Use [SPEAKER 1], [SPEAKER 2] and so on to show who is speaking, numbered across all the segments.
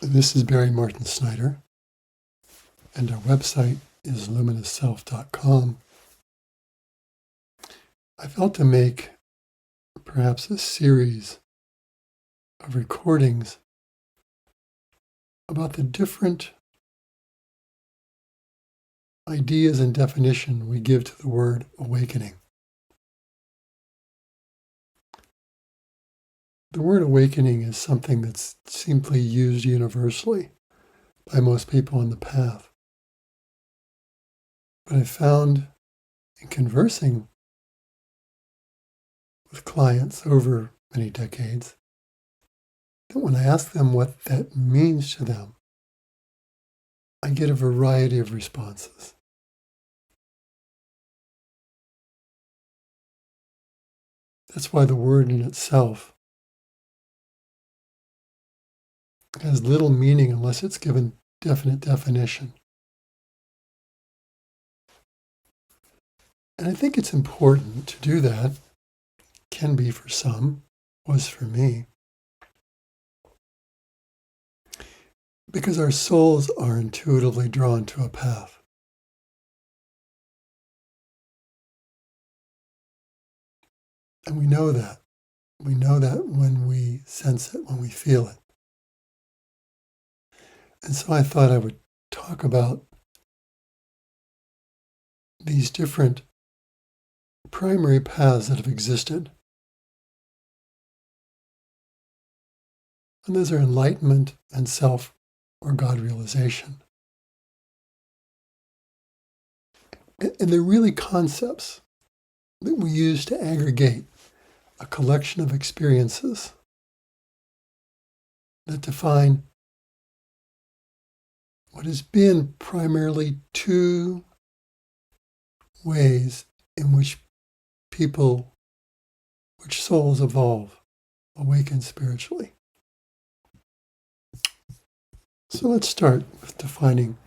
[SPEAKER 1] This is Barry Martin Snyder, and our website is luminousself.com. I felt to make perhaps a series of recordings about the different ideas and definition we give to the word awakening. The word awakening is something that's simply used universally by most people on the path. But I found in conversing with clients over many decades that when I ask them what that means to them, I get a variety of responses. That's why the word in itself has little meaning unless it's given definite definition. And I think it's important to do that. Can be for some, was for me. Because our souls are intuitively drawn to a path. And we know that. We know that when we sense it, when we feel it. And so I thought I would talk about these different primary paths that have existed. And those are enlightenment and self or God realization. And they're really concepts that we use to aggregate a collection of experiences that define what has been primarily two ways in which souls evolve, awaken spiritually. So let's start with defining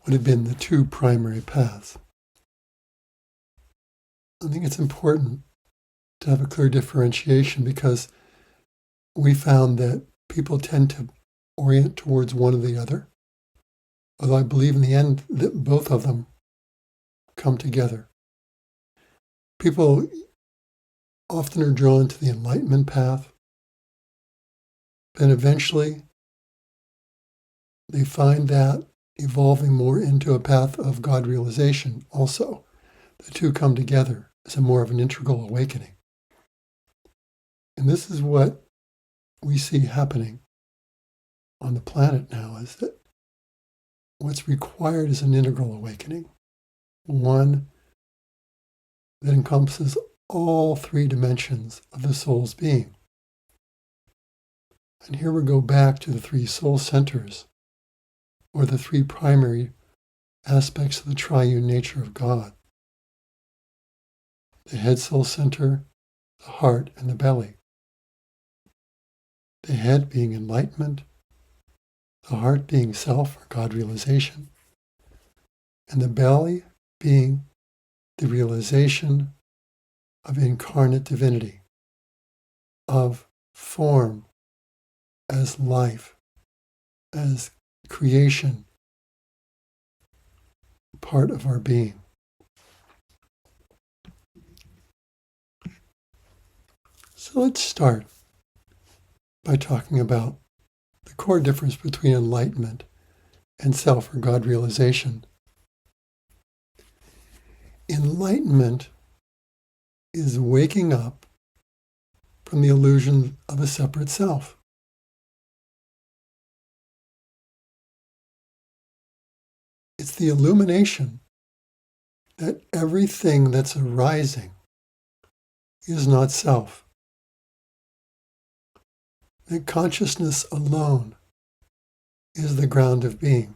[SPEAKER 1] what have been the two primary paths. I think it's important to have a clear differentiation because we found that people tend to orient towards one or the other, although I believe in the end that both of them come together. People often are drawn to the Enlightenment path, and eventually they find that evolving more into a path of God realization also. The two come together as a more of an integral awakening. And this is what we see happening on the planet now, is that what's required is an integral awakening, one that encompasses all three dimensions of the soul's being. And here we go back to the three soul centers, or the three primary aspects of the triune nature of God. The head soul center, the heart, and the belly. The head being enlightenment, the heart being self or God realization, and the belly being the realization of incarnate divinity, of form as life, as creation, part of our being. So let's start by talking about the core difference between enlightenment and self or God realization. Enlightenment is waking up from the illusion of a separate self. It's the illumination that everything that's arising is not self. That consciousness alone is the ground of being.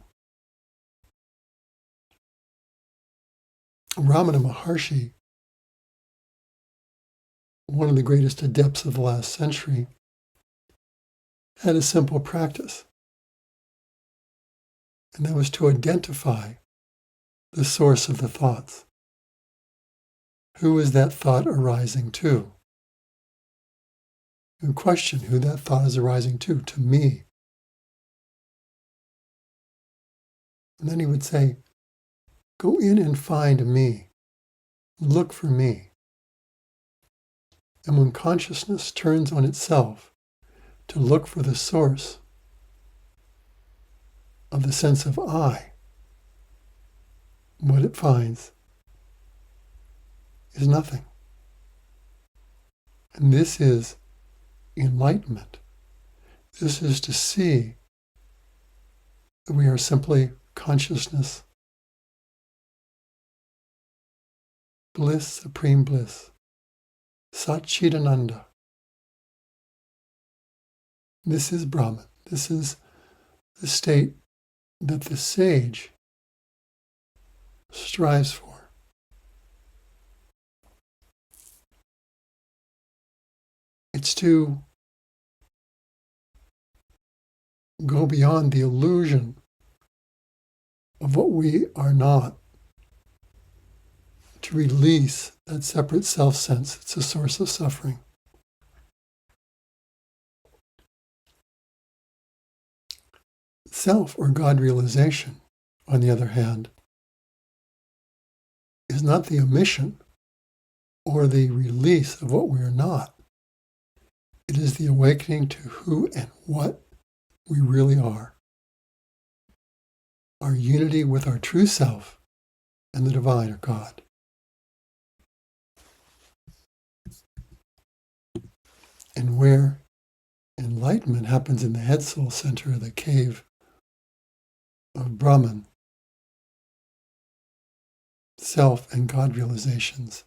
[SPEAKER 1] Ramana Maharshi, one of the greatest adepts of the last century, had a simple practice, and that was to identify the source of the thoughts. Who is that thought arising to? And question who that thought is arising to me. And then he would say, go in and find me. Look for me. And when consciousness turns on itself to look for the source of the sense of I, what it finds is nothing. And this is enlightenment. This is to see that we are simply consciousness, bliss, supreme bliss, Satchidananda. This is Brahman. This is the state that the sage strives for. It's to go beyond the illusion of what we are not, to release that separate self-sense. It's a source of suffering. Self, or God realization, on the other hand, is not the omission or the release of what we are not. It is the awakening to who and what we really are. Our unity with our true self and the divine, or God. And where enlightenment happens in the head soul center of the cave of Brahman, self and God realizations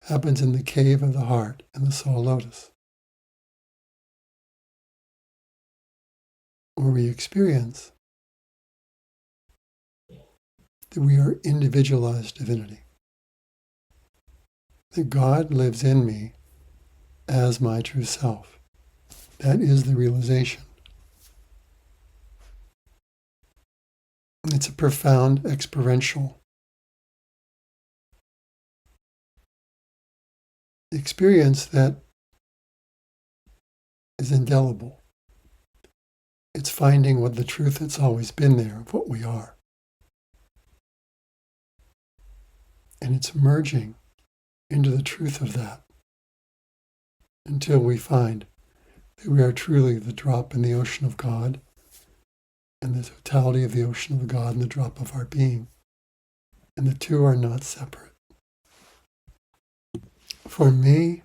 [SPEAKER 1] happens in the cave of the heart and the soul lotus, where we experience that we are individualized divinity, that God lives in me as my true self. That is the realization. It's a profound experiential experience that is indelible. It's finding what the truth that's always been there of what we are. And it's merging into the truth of that until we find that we are truly the drop in the ocean of God, and the totality of the ocean of God and the drop of our being. And the two are not separate. For me,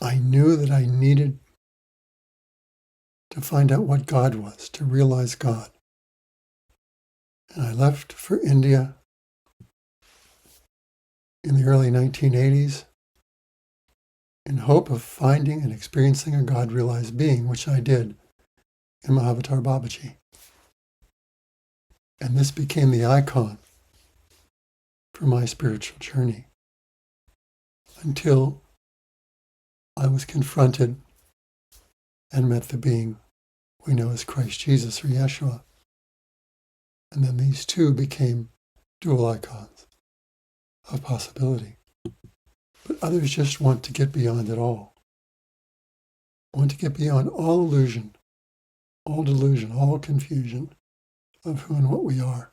[SPEAKER 1] I knew that I needed to find out what God was, to realize God. And I left for India in the early 1980s in hope of finding and experiencing a God-realized being, which I did in Mahavatar Babaji. And this became the icon for my spiritual journey until I was confronted and met the being we know as Christ Jesus, or Yeshua. And then these two became dual icons of possibility. But others just want to get beyond it all. Want to get beyond all illusion, all delusion, all confusion of who and what we are.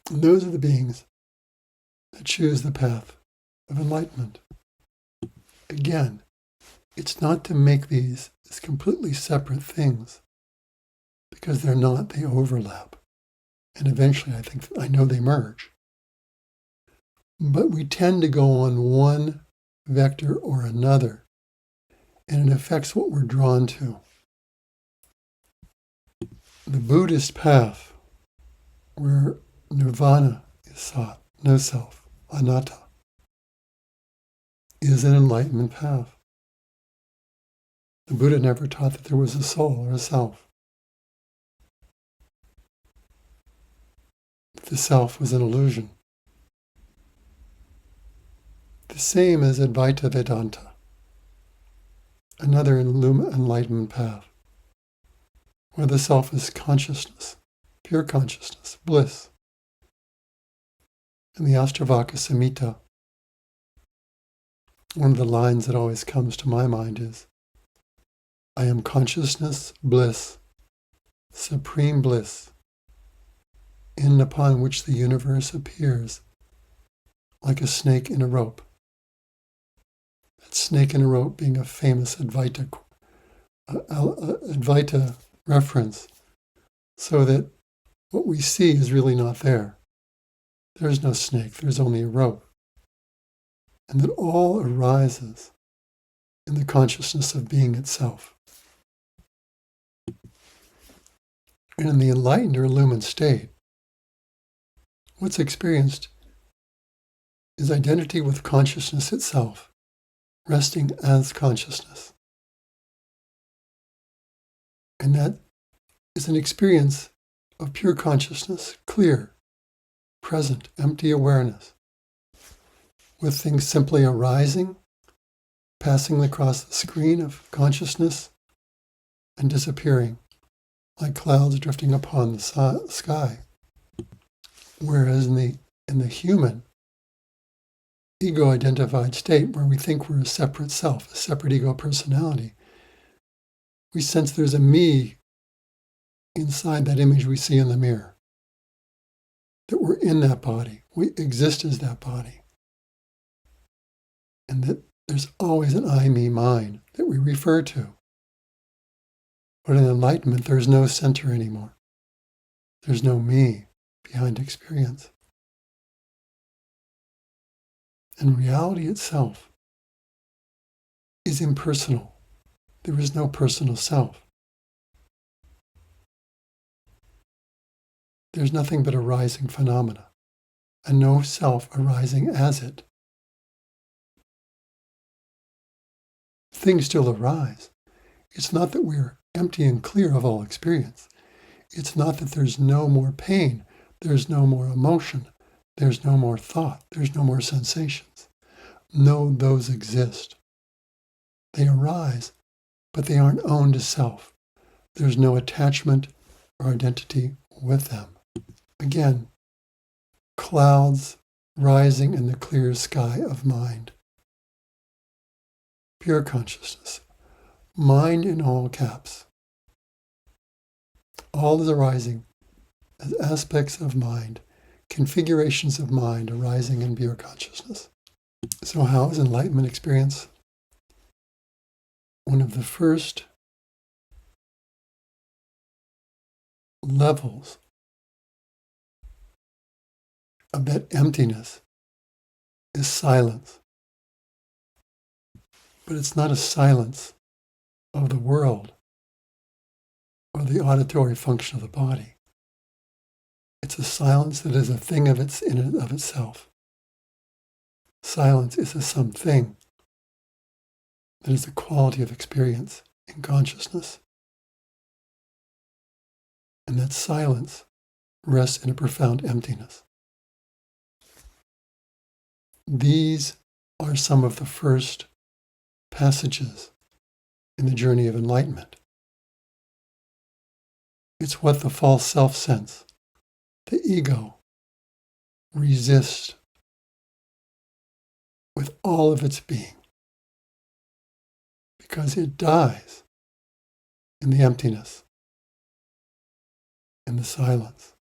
[SPEAKER 1] And those are the beings that choose the path of enlightenment. Again, it's not to make these as completely separate things, because they're not, they overlap. And eventually I know they merge. But we tend to go on one vector or another, and it affects what we're drawn to. The Buddhist path, where nirvana is sought, no self, anatta, is an enlightenment path. The Buddha never taught that there was a soul or a self. The self was an illusion. The same as Advaita Vedanta, another enlightenment path, where the self is consciousness, pure consciousness, bliss. In the Ashtavaka Samhita, one of the lines that always comes to my mind is, I am consciousness, bliss, supreme bliss, in upon which the universe appears like a snake in a rope. That snake in a rope being a famous Advaita reference, so that what we see is really not there. There's no snake, there's only a rope. And that all arises in the consciousness of being itself. And in the enlightened or illumined state, what's experienced is identity with consciousness itself, resting as consciousness. And that is an experience of pure consciousness, clear, present, empty awareness, with things simply arising, passing across the screen of consciousness, and disappearing, like clouds drifting upon the sky. Whereas in the human, ego-identified state, where we think we're a separate self, a separate ego personality, we sense there's a me inside that image we see in the mirror, that we're in that body, we exist as that body, and that there's always an I, me, mine that we refer to. But in enlightenment, there's no center anymore. There's no me behind experience. And reality itself is impersonal. There is no personal self. There's nothing but arising phenomena, and no self arising as it. Things still arise. It's not that we're empty and clear of all experience. It's not that there's no more pain, there's no more emotion, there's no more thought, there's no more sensations. No, those exist. They arise, but they aren't owned as self. There's no attachment or identity with them. Again, clouds rising in the clear sky of mind. Pure consciousness. Mind in all caps. All is arising as aspects of mind, configurations of mind arising in pure consciousness. So how is enlightenment experience? One of the first levels of that emptiness is silence. But it's not a silence of the world or the auditory function of the body. It's a silence that is a thing in and of itself. Silence is a something that is the quality of experience in consciousness. And that silence rests in a profound emptiness. These are some of the first passages in the journey of enlightenment. It's what the false self-sense, the ego, resists with all of its being, because it dies in the emptiness, in the silence.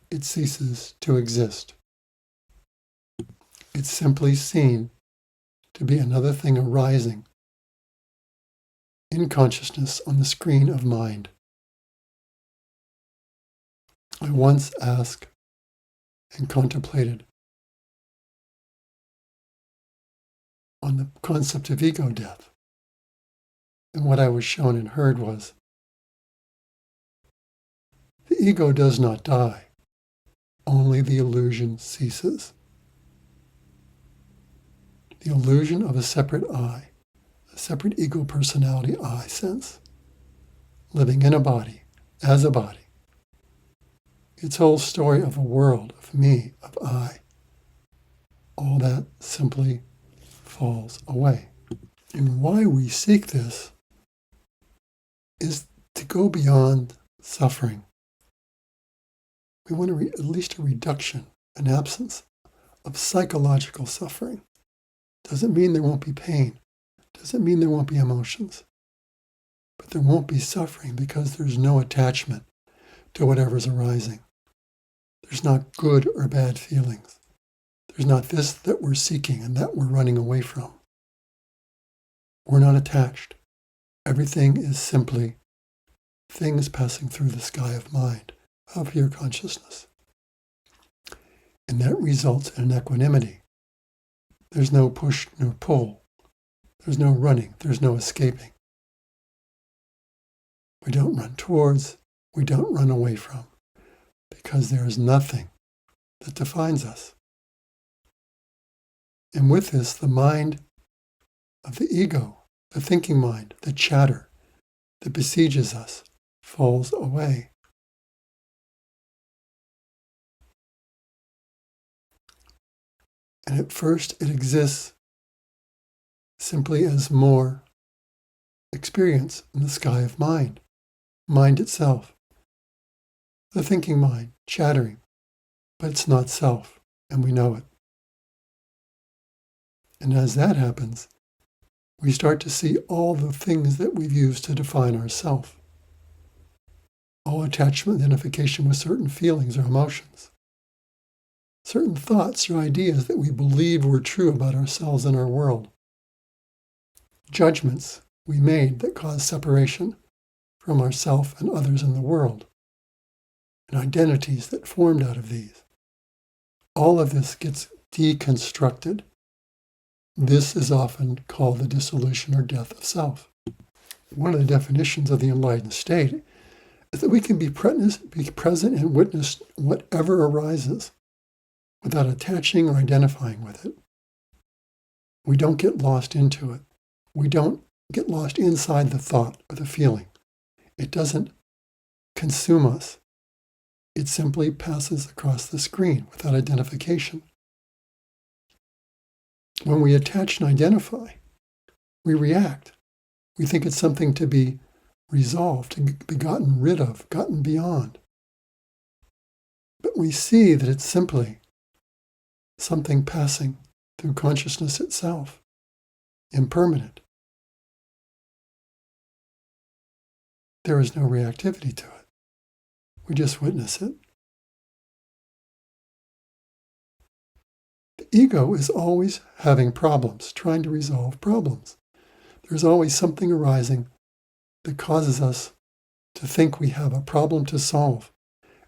[SPEAKER 1] It ceases to exist. It's simply seen to be another thing arising in consciousness on the screen of mind. I once asked and contemplated on the concept of ego death. And what I was shown and heard was, the ego does not die, only the illusion ceases. The illusion of a separate I, a separate ego personality I sense, living in a body, as a body. Its whole story of a world, of me, of I, all that simply falls away. And why we seek this is to go beyond suffering. We want at least a reduction, an absence of psychological suffering. Doesn't mean there won't be pain. Doesn't mean there won't be emotions. but there won't be suffering because there's no attachment to whatever's arising. There's not good or bad feelings. There's not this that we're seeking and that we're running away from. We're not attached. Everything is simply things passing through the sky of mind, of your consciousness. And that results in an equanimity. There's no push nor pull. There's no running. There's no escaping. We don't run towards, we don't run away from, because there is nothing that defines us. And with this, the mind of the ego, the thinking mind, the chatter that besieges us, falls away. And at first it exists simply as more experience in the sky of mind, mind itself, the thinking mind, chattering, but it's not self, and we know it. And as that happens, we start to see all the things that we've used to define ourselves. All attachment, identification with certain feelings or emotions, certain thoughts or ideas that we believe were true about ourselves and our world, judgments we made that caused separation from ourself and others in the world, and identities that formed out of these. All of this gets deconstructed. This is often called the dissolution or death of self. One of the definitions of the enlightened state is that we can be present and witness whatever arises without attaching or identifying with it. We don't get lost into it. We don't get lost inside the thought or the feeling. It doesn't consume us. It simply passes across the screen without identification. When we attach and identify, we react. We think it's something to be resolved, to be gotten rid of, gotten beyond. But we see that it's simply something passing through consciousness itself, impermanent. There is no reactivity to it. We just witness it. The ego is always having problems, trying to resolve problems. There's always something arising that causes us to think we have a problem to solve.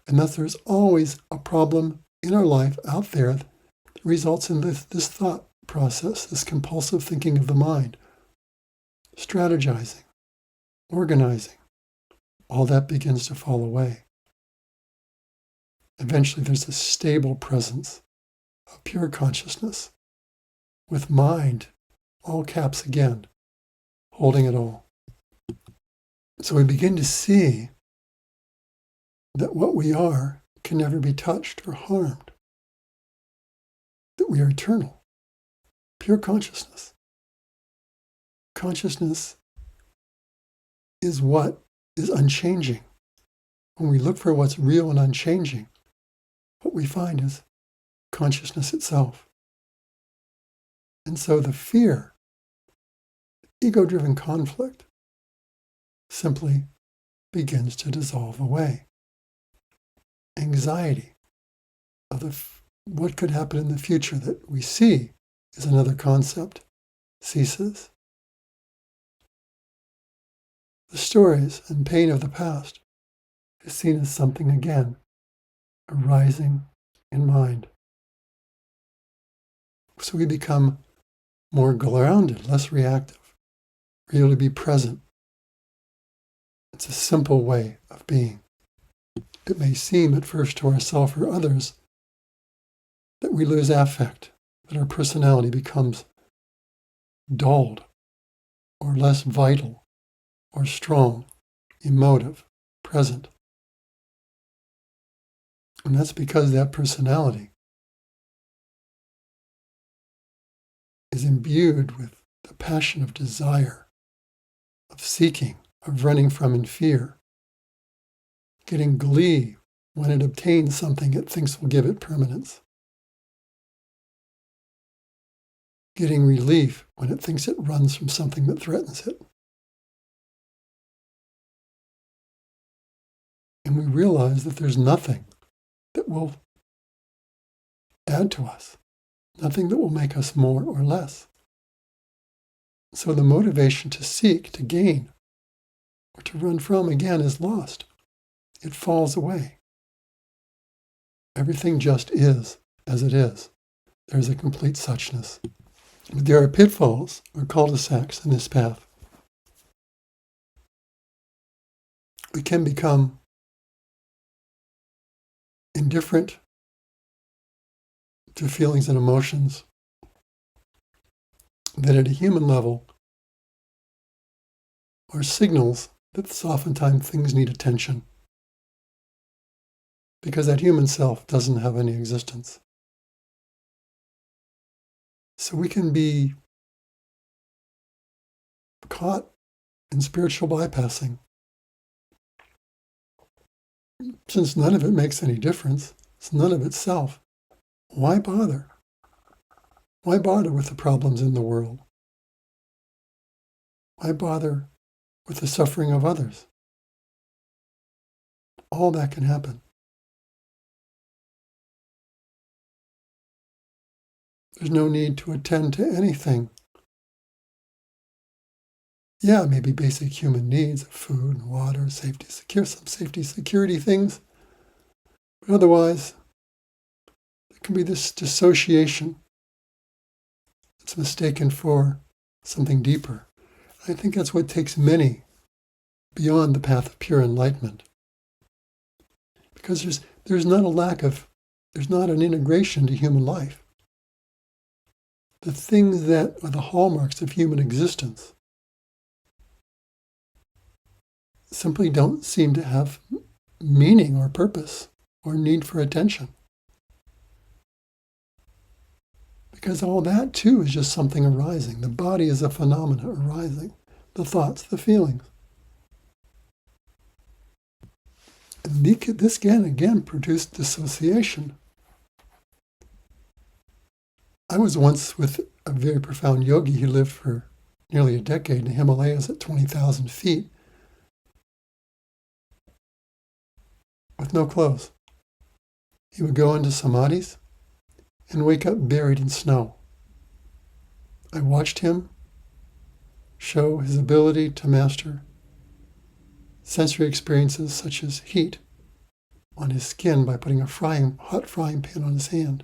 [SPEAKER 1] And thus there's always a problem in our life out there that results in this thought process, this compulsive thinking of the mind, strategizing, organizing. All that begins to fall away. Eventually there's a stable presence of pure consciousness, with mind, all caps again, holding it all. So we begin to see that what we are can never be touched or harmed, that we are eternal, pure consciousness. Consciousness is what is unchanging. When we look for what's real and unchanging, what we find is consciousness itself. And so the fear, ego-driven conflict, simply begins to dissolve away. Anxiety of what could happen in the future that we see is another concept, ceases. The stories and pain of the past is seen as something again, arising in mind. So we become more grounded, less reactive. We're able to be present. It's a simple way of being. It may seem at first to ourselves or others that we lose affect, that our personality becomes dulled or less vital or strong, emotive, present. And that's because that personality is imbued with the passion of desire, of seeking, of running from in fear, getting glee when it obtains something it thinks will give it permanence, getting relief when it thinks it runs from something that threatens it. and we realize that there's nothing that will add to us, nothing that will make us more or less. So the motivation to seek, to gain, or to run from again is lost. It falls away. Everything just is as it is. There's a complete suchness. But there are pitfalls or cul-de-sacs in this path. We can become indifferent to feelings and emotions that at a human level are signals that oftentimes things need attention, because that human self doesn't have any existence. So we can be caught in spiritual bypassing. Since none of it makes any difference, it's none of itself, why bother? Why bother with the problems in the world? Why bother with the suffering of others? All that can happen. There's no need to attend to anything. Yeah, maybe basic human needs of food and water, some safety, security things. But otherwise, there can be this dissociation. It's mistaken for something deeper. I think that's what takes many beyond the path of pure enlightenment. Because there's not an integration to human life. The things that are the hallmarks of human existence simply don't seem to have meaning or purpose or need for attention. Because all that too is just something arising. The body is a phenomena arising. The thoughts, the feelings. And this can again produce dissociation. I was once with a very profound yogi who lived for nearly a decade in the Himalayas at 20,000 feet with no clothes. He would go into samadhis and wake up buried in snow. I watched him show his ability to master sensory experiences such as heat on his skin by putting a hot frying pan on his hand.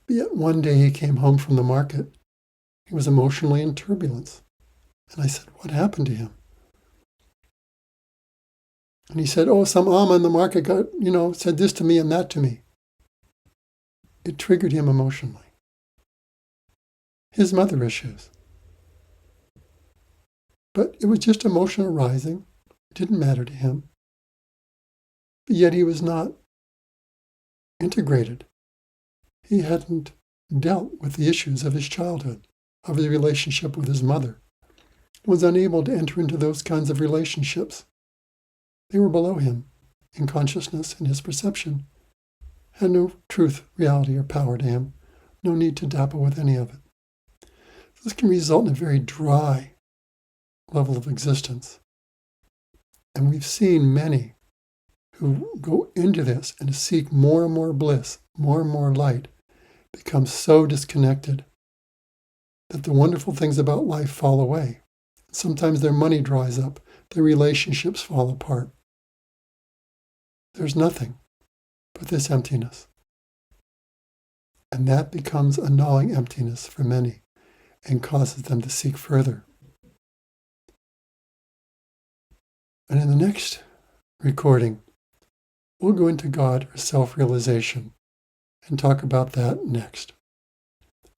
[SPEAKER 1] But yet one day he came home from the market. He was emotionally in turbulence. And I said, what happened to him? And he said, some Amma in the market said this to me and that to me. It triggered him emotionally. His mother issues. But it was just emotion arising. It didn't matter to him. But yet he was not integrated. He hadn't dealt with the issues of his childhood, of his relationship with his mother. Was unable to enter into those kinds of relationships. They were below him in consciousness and his perception. Had no truth, reality, or power to him. No need to dapple with any of it. This can result in a very dry level of existence. And we've seen many who go into this and seek more and more bliss, more and more light, become so disconnected that the wonderful things about life fall away. Sometimes their money dries up, their relationships fall apart. There's nothing but this emptiness. And that becomes a gnawing emptiness for many and causes them to seek further. And in the next recording, we'll go into God or self-realization and talk about that next.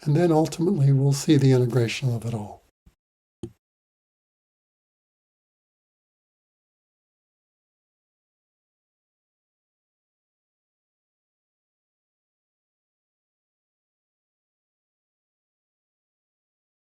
[SPEAKER 1] And then ultimately we'll see the integration of it all.